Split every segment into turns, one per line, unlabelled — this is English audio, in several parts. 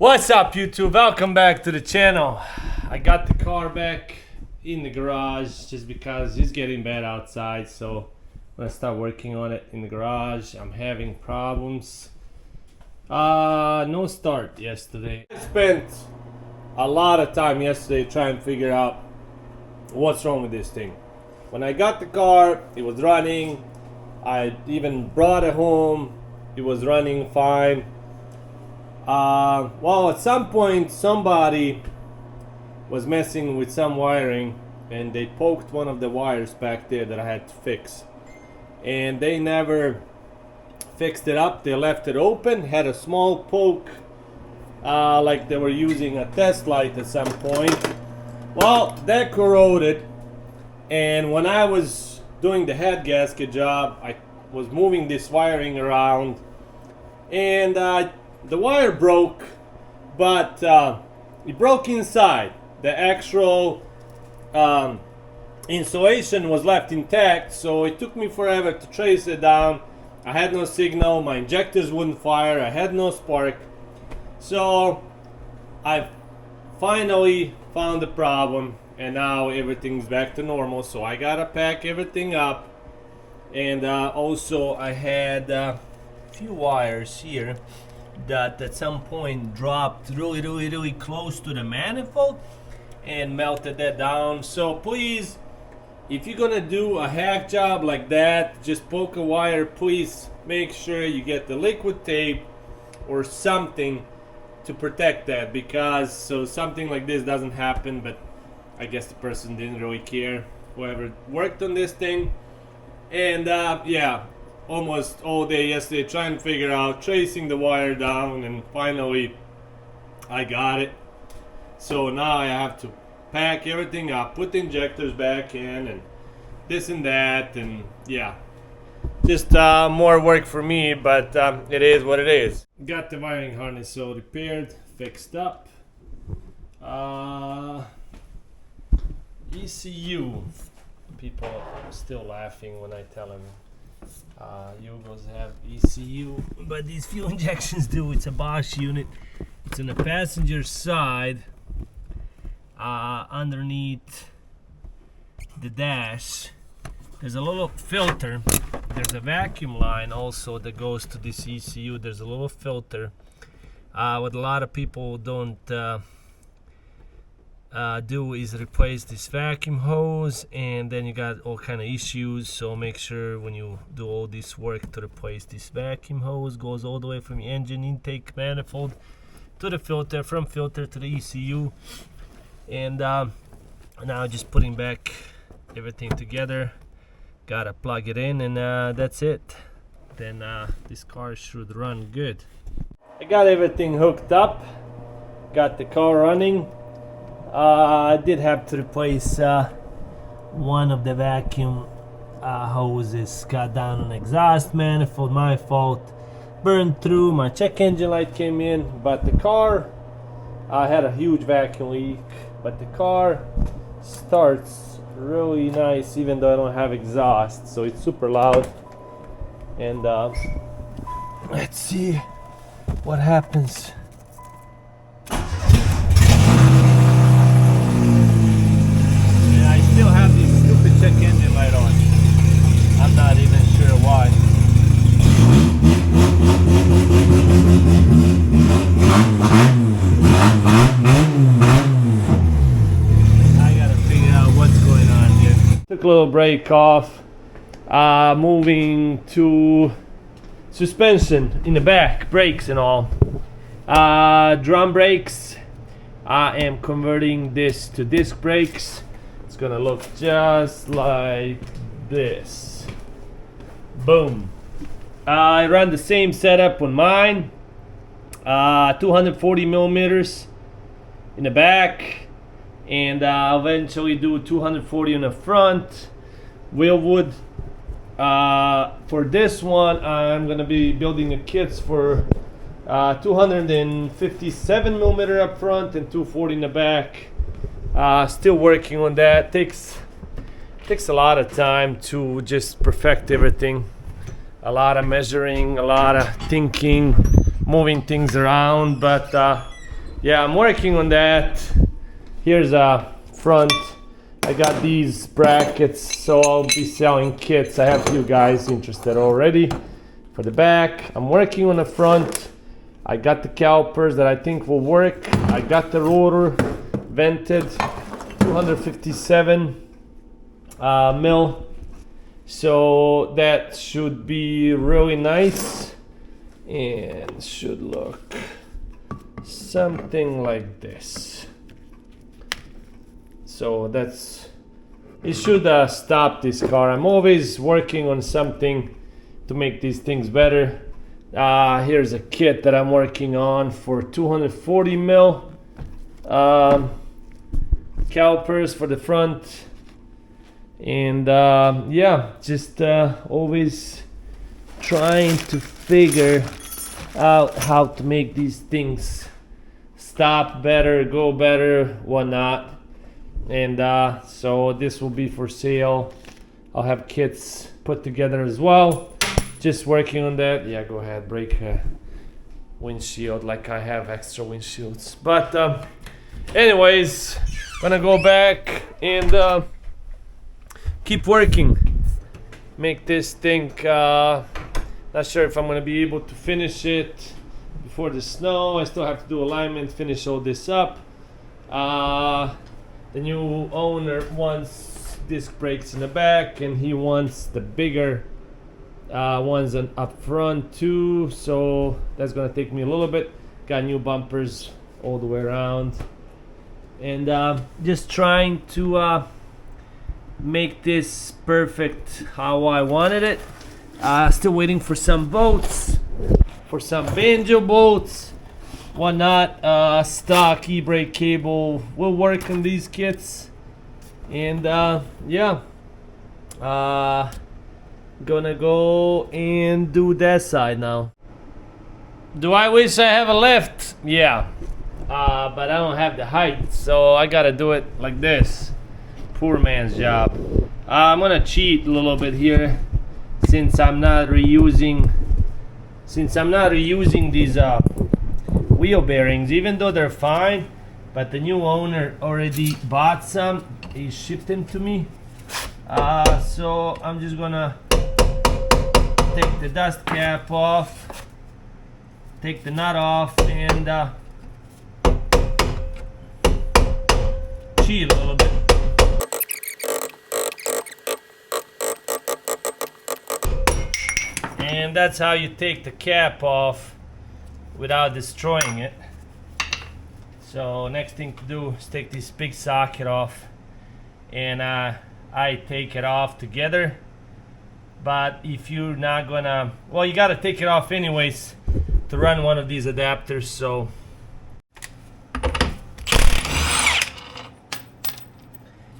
What's up, YouTube? Welcome back to the channel. I got the car back in the garage just because it's getting bad outside, so I'm gonna start working on it in the garage. I'm having problems. No start yesterday. I spent a lot of time yesterday trying to figure out what's wrong with this thing. When I got the car, it was running. I even brought it home. It was running fine. Well, at some point somebody was messing with some wiring and they poked one of the wires back there that I had to fix, and they never fixed it up. They left it open, had a small poke, like they were using a test light at some point. Well, that corroded, and when I was doing the head gasket job, I was moving this wiring around, and the wire broke, but it broke inside. The actual insulation was left intact, so it took me forever to trace it down. I had no signal, my injectors wouldn't fire, I had no spark. So I finally found the problem, and now everything's back to normal. So I gotta pack everything up, and also I had a few wires here that at some point dropped really close to the manifold and melted that down. So please, if you're gonna do a hack job like that, just poke a wire, please make sure you get the liquid tape or something to protect that, because so something like this doesn't happen. But I guess the person didn't really care, whoever worked on this thing. And yeah, almost all day yesterday trying to figure out, tracing the wire down, and finally I got it. So now I have to pack everything up, put the injectors back in, and this and that, and yeah, just more work for me, but it is what it is. Got the wiring harness all repaired, fixed up. ECU, people are still laughing when I tell them Yugos have ECU, but these fuel injections do. It's a Bosch unit. It's on the passenger side, underneath the dash. There's a little filter. There's a vacuum line also that goes to this ECU. There's a little filter. What a lot of people don't do is replace this vacuum hose, and then you got all kind of issues. So make sure when you do all this work to replace this vacuum hose, goes all the way from the engine intake manifold to the filter, from filter to the ECU. And now just putting back everything together, gotta plug it in, and that's it. Then this car should run good. I got everything hooked up, got the car running. I did have to replace one of the vacuum hoses. Got down an exhaust manifold, my fault. Burned through, my check engine light came in, but the car had a huge vacuum leak. But the car starts really nice, even though I don't have exhaust, so it's super loud. And let's see what happens. Still have this stupid check engine light on. I'm not even sure why. I gotta figure out what's going on here. Took a little break off. Moving to suspension in the back, brakes and all. Drum brakes. I am converting this to disc brakes. It's gonna look just like this. Boom. I run the same setup on mine. 240 millimeters in the back, and I'll eventually do 240 in the front. Wheelwood. For this one, I'm gonna be building the kits for 257 millimeter up front and 240 in the back. Still working on that. Takes a lot of time to just perfect everything. A lot of measuring, a lot of thinking, moving things around, but yeah, I'm working on that. Here's a front. I got these brackets, so I'll be selling kits. I have a few guys interested already for the back. I'm working on the front. I got the calipers that I think will work. I got the rotor vented, 257 mil. So that should be really nice and should look something like this. So it should stop this car. I'm always working on something to make these things better. Here's a kit that I'm working on for 240 mil calipers for the front. And yeah, just always trying to figure out how to make these things stop better, go better, whatnot. And so this will be for sale. I'll have kits put together as well. Just working on that. Yeah, go ahead, break windshield like I have extra windshields. But anyways, gonna go back and keep working. Make this thing, not sure if I'm gonna be able to finish it before the snow. I still have to do alignment, finish all this up. The new owner wants disc brakes in the back and he wants the bigger ones up front too, so that's gonna take me a little bit. Got new bumpers all the way around and just trying to make this perfect how I wanted it. Still waiting for some bolts, for some banjo bolts, whatnot. Stock e-brake cable will work on these kits. And yeah, gonna go and do that side now. Do I wish I have a lift? Yeah, but I don't have the height, so I gotta do it like this. Poor man's job. I'm gonna cheat a little bit here since I'm not reusing these wheel bearings, even though they're fine. But the new owner already bought some. He shipped them to me. So I'm just gonna take the dust cap off, take the nut off, and cheat a little bit. And that's how you take the cap off without destroying it. So next thing to do is take this big socket off, and I take it off together. But if you're not gonna, well, you gotta take it off anyways to run one of these adapters. So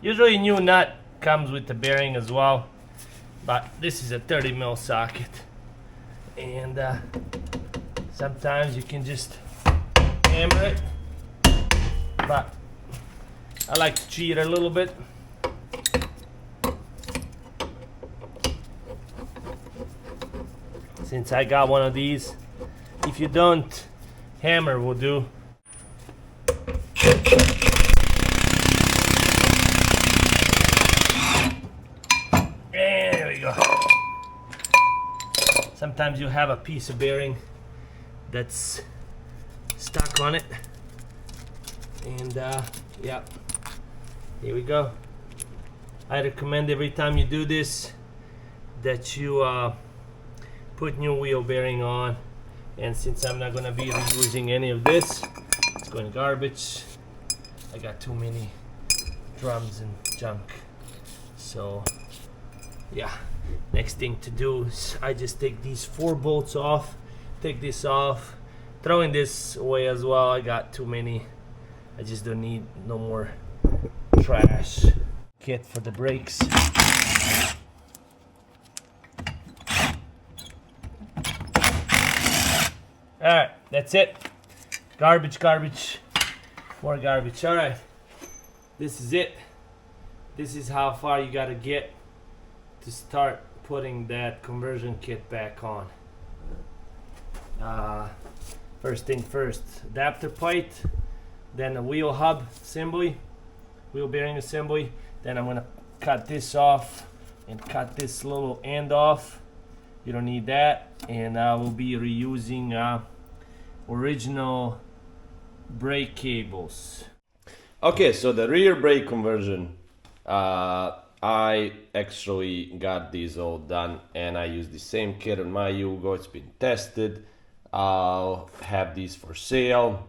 usually a new nut comes with the bearing as well, but this is a 30 mil socket, and sometimes you can just hammer it, but I like to cheat a little bit. Since I got one of these, if you don't, hammer will do. There we go. Sometimes you have a piece of bearing that's stuck on it, and yeah, here we go. I recommend every time you do this that you put new wheel bearing on. And since I'm not gonna be reusing any of this, it's going to garbage. I got too many drums and junk. So yeah, next thing to do is I just take these 4 bolts off, take this off, throwing this away as well. I got too many. I just don't need no more trash. Kit for the brakes. Alright, that's it. Garbage, garbage, more garbage. Alright, this is it. This is how far you gotta get to start putting that conversion kit back on. First thing first, adapter plate. then a wheel hub assembly, wheel bearing assembly. Then I'm gonna cut this off and cut this little end off. You don't need that, and I will be reusing original brake cables. Okay, so the rear brake conversion, I actually got these all done, and I use the same kit on my Yugo. It's been tested. I'll have these for sale.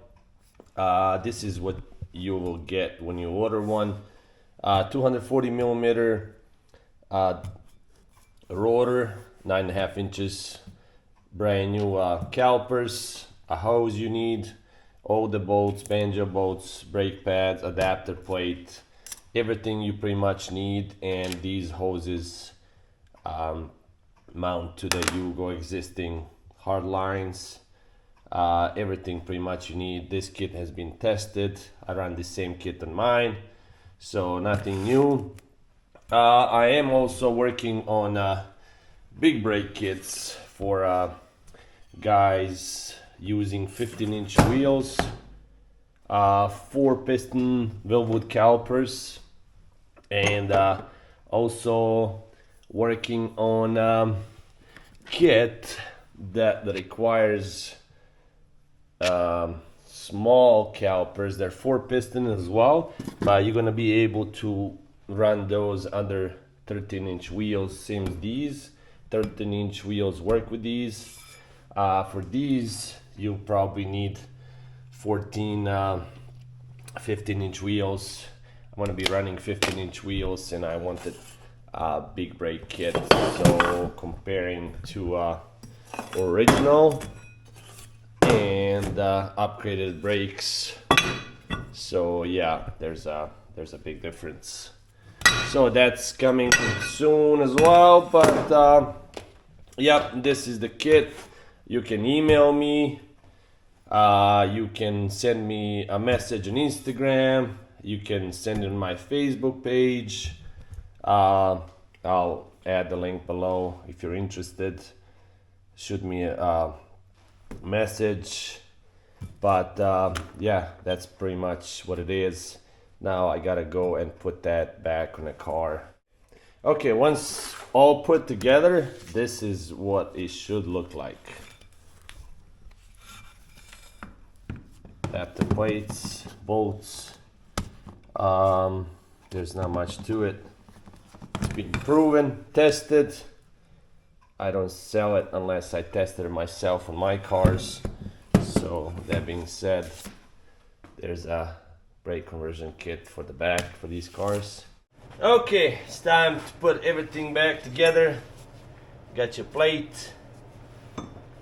This is what you will get when you order one. 240 millimeter rotor, 9.5 inches, brand new calipers, a hose you need, all the bolts, banjo bolts, brake pads, adapter plate, everything you pretty much need. And these hoses mount to the Yugo existing hard lines. Everything pretty much you need. This kit has been tested. I ran the same kit on mine, so nothing new. I am also working on big brake kits for guys using 15-inch wheels, 4-piston Willwood calipers, and also working on kit that requires small calipers. They're 4-piston as well, but you're gonna be able to run those under 13-inch wheels. Same as these 13-inch wheels work with these. For these you probably need 15-inch wheels. I'm gonna be running 15-inch wheels, and I wanted a big brake kit, so comparing to original and upgraded brakes, so yeah, there's a big difference. So that's coming soon as well. But yep, this is the kit. You can email me, you can send me a message on Instagram, you can send it on my Facebook page. I'll add the link below if you're interested. Shoot me a message. But yeah, that's pretty much what it is. Now I gotta go and put that back on the car. Okay, once all put together, this is what it should look like. Adapter plates, bolts. There's not much to it. It's been proven, tested. I don't sell it unless I tested it myself on my cars. So that being said, there's a brake conversion kit for the back for these cars. Okay, it's time to put everything back together. Got your plate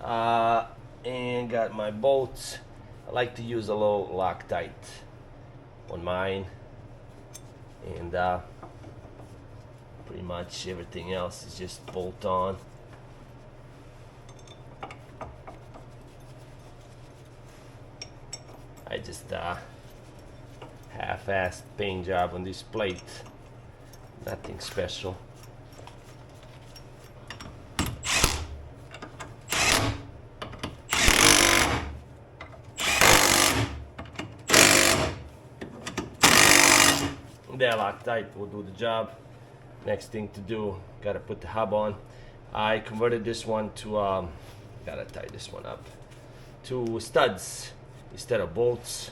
and got my bolts. I like to use a low Loctite on mine, and pretty much everything else is just bolt on. I just half-assed paint job on this plate, nothing special. That Loctite will do the job. Next thing to do, gotta put the hub on. I converted this one to gotta tie this one up to studs instead of bolts.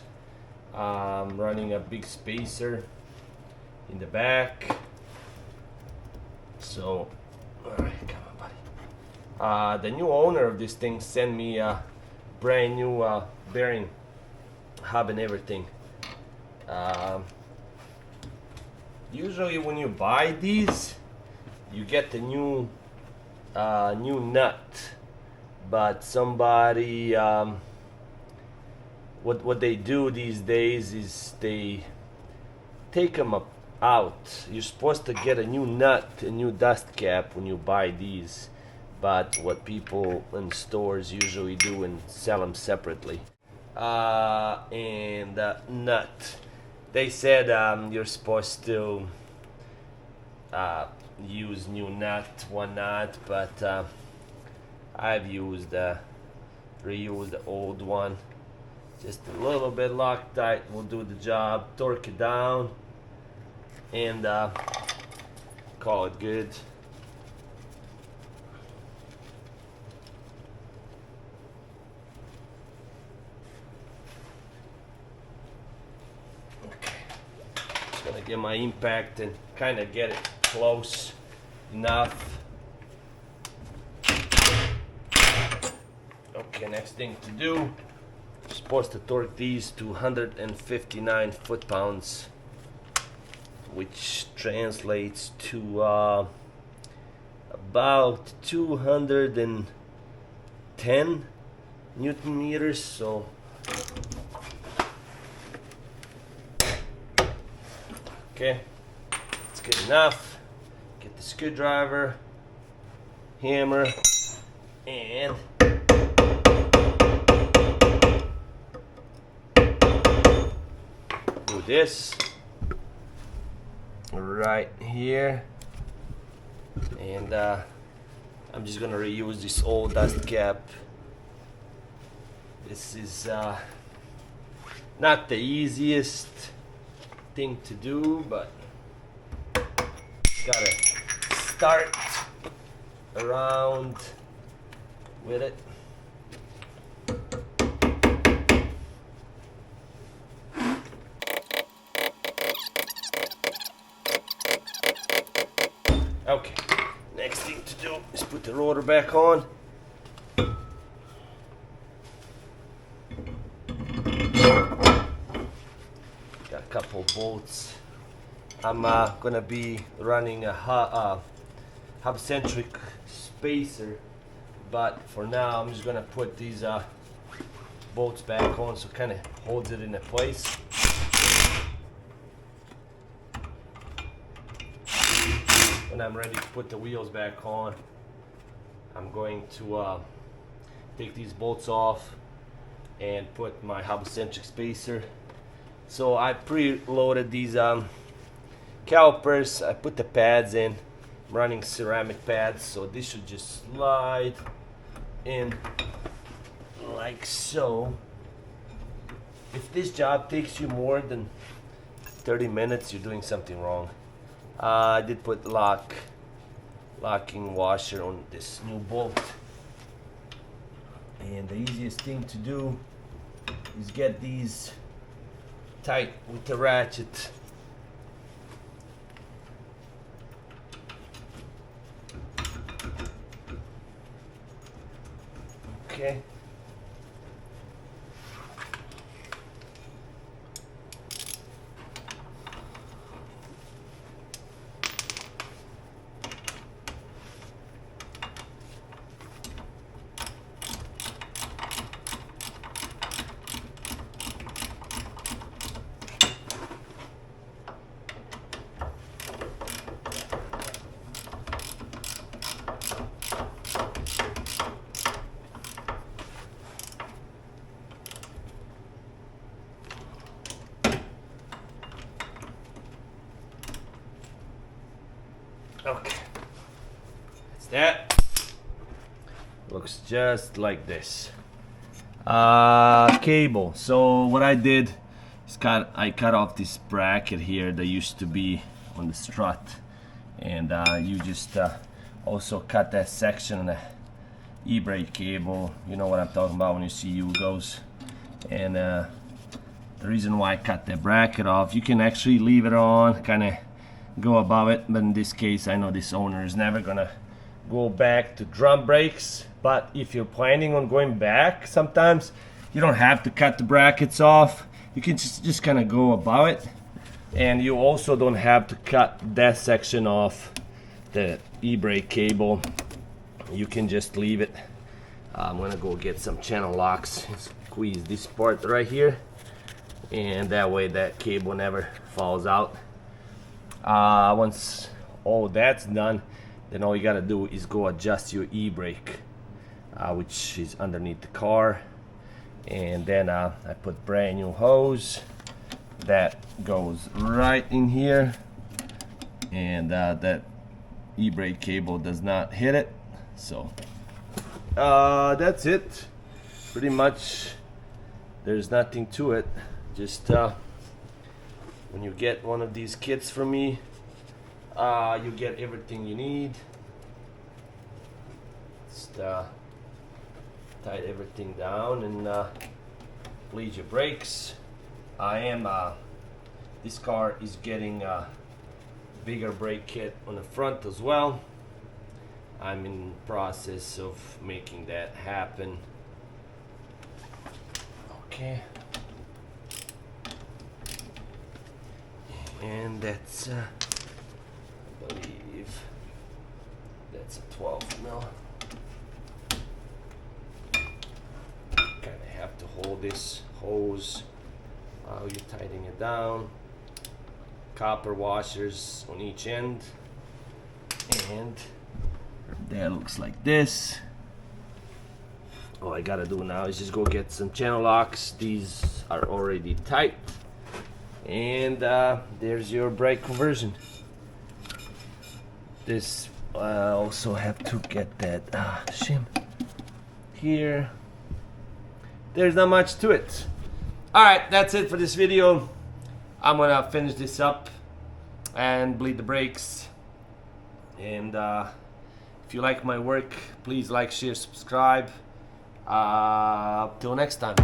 Running a big spacer in the back. So, alright, come on, buddy. The new owner of this thing sent me a brand new bearing hub and everything. Usually when you buy these, you get the new nut, but somebody what they do these days is they take them out. You're supposed to get a new nut, a new dust cap when you buy these, but what people in stores usually do and sell them separately. And nut. They said you're supposed to use new nut, one nut, but I've reused the old one,
Just a little bit Loctite will do the job. Torque it down and call it good. Okay. Just gonna get my impact and kind of get it close enough. Okay, next thing to do, you're supposed to torque these to 159 foot-pounds, which translates to about 210 Newton meters. So okay, it's good enough. Get the screwdriver, hammer, and do this right here, and I'm just gonna reuse this old dust cap. This is not the easiest thing to do, but gotta start around with it. Okay, next thing to do is put the rotor back on. Got a couple bolts. I'm gonna be running a hub-centric spacer, but for now I'm just gonna put these bolts back on so it kind of holds it in place. When I'm ready to put the wheels back on, I'm going to take these bolts off and put my hub-centric spacer. So I pre-loaded these calipers. I put the pads in. I'm running ceramic pads, so this should just slide in like so. If this job takes you more than 30 minutes, you're doing something wrong. I did put locking washer on this new bolt, and the easiest thing to do is get these tight with the ratchet. Okay. Okay, that's that. Looks just like this. Cable. So what I did is I cut off this bracket here that used to be on the strut, and you just also cut that section on the e-brake cable. You know what I'm talking about when you see Yugos. And the reason why I cut the bracket off, you can actually leave it on, kind of go above it, but in this case I know this owner is never gonna go back to drum brakes. But if you're planning on going back, sometimes you don't have to cut the brackets off. You can just kind of go above it, and you also don't have to cut that section off the e-brake cable. You can just leave it. I'm gonna go get some channel locks and squeeze this part right here, and that way that cable never falls out. Once all that's done, then all you gotta do is go adjust your e-brake, which is underneath the car. And then I put brand new hose that goes right in here, and that e-brake cable does not hit it. So that's it. Pretty much there's nothing to it. Just when you get one of these kits from me, you get everything you need. Just tight everything down and bleed your brakes. This car is getting a bigger brake kit on the front as well. I'm in process of making that happen. Okay. And that's I believe that's a 12 mil. Kind of have to hold this hose while you're tightening it down. Copper washers on each end, and that looks like this. All I gotta do now is just go get some channel locks. These are already tight, and there's your brake conversion. This also have to get that shim here. There's not much to it. All right, that's it for this video. I'm gonna finish this up and bleed the brakes. And if you like my work, please like, share, subscribe. Till next time.